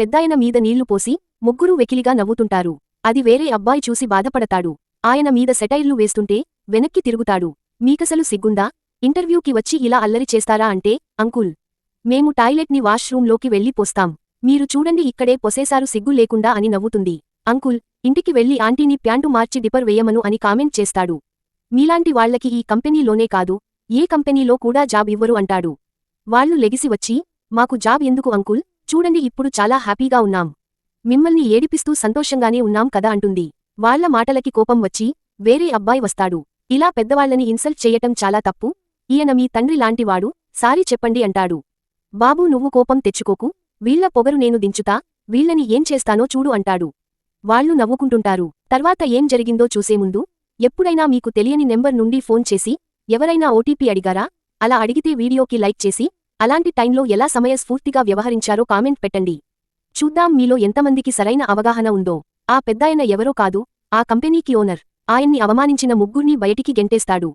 పెద్దాయన మీద నీళ్లు పోసి ముగ్గురూ వెకిలిగా నవ్వుతుంటారు. అది వేరే అబ్బాయి చూసి బాధపడతాడు. ఆయన మీద సెటైర్లు వేస్తుంటే వెనక్కి తిరుగుతాడు. మీకసలు సిగ్గుందా? ఇంటర్వ్యూకి వచ్చి ఇలా అల్లరి చేస్తారా అంటే, అంకుల్, మేము టాయిలెట్ని వాష్రూంలోకి వెళ్ళి పోస్తాం. మీరు చూడండి ఇక్కడే పొసేసారు సిగ్గు లేకుండా అని నవ్వుతుంది. అంకుల్, ఇంటికి వెళ్లి ఆంటీని ప్యాంటు మార్చి డిపర్ వేయమను అని కామెంట్ చేస్తాడు. మీలాంటి వాళ్లకి ఈ కంపెనీలోనే కాదు, ఏ కంపెనీలో కూడా జాబ్ ఇవ్వరు అంటాడు. వాళ్ళు లెగిసి వచ్చి, మాకు జాబ్ ఎందుకు అంకుల్, చూడండి ఇప్పుడు చాలా హ్యాపీగా ఉన్నాం. మిమ్మల్ని ఏడిపిస్తూ సంతోషంగానే ఉన్నాం కదా అంటుంది. వాళ్ల మాటలకి కోపం వచ్చి వేరే అబ్బాయి వస్తాడు. ఇలా పెద్దవాళ్లని ఇన్సల్ట్ చెయ్యటం చాలా తప్పు. ఈయన మీ తండ్రి లాంటివాడు, సారీ చెప్పండి అంటాడు. బాబూ నువ్వు కోపం తెచ్చుకోకు, వీళ్ల పొగరు నేను దించుతా, వీళ్లని ఏం చేస్తానో చూడు అంటాడు. వాళ్ళు నవ్వుకుంటుంటారు. తర్వాత ఏం జరిగిందో చూసే ముందు, ఎప్పుడైనా మీకు తెలియని నెంబర్ నుండి ఫోన్ చేసి ఎవరైనా ఓటీపీ అడిగారా? అలా అడిగితే వీడియోకి లైక్ చేసి అలాంటి టైంలో ఎలా సమయస్ఫూర్తిగా వ్యవహరించారో కామెంట్ పెట్టండి. చూద్దాం మీలో ఎంతమందికి సరైన అవగాహన ఉందో. ఆ పెద్దాయన ఎవరో కాదు, ఆ కంపెనీకి ఓనర్. ఆయన్ని అవమానించిన ముగ్గుర్నీ బయటికి గెంటేస్తాడు.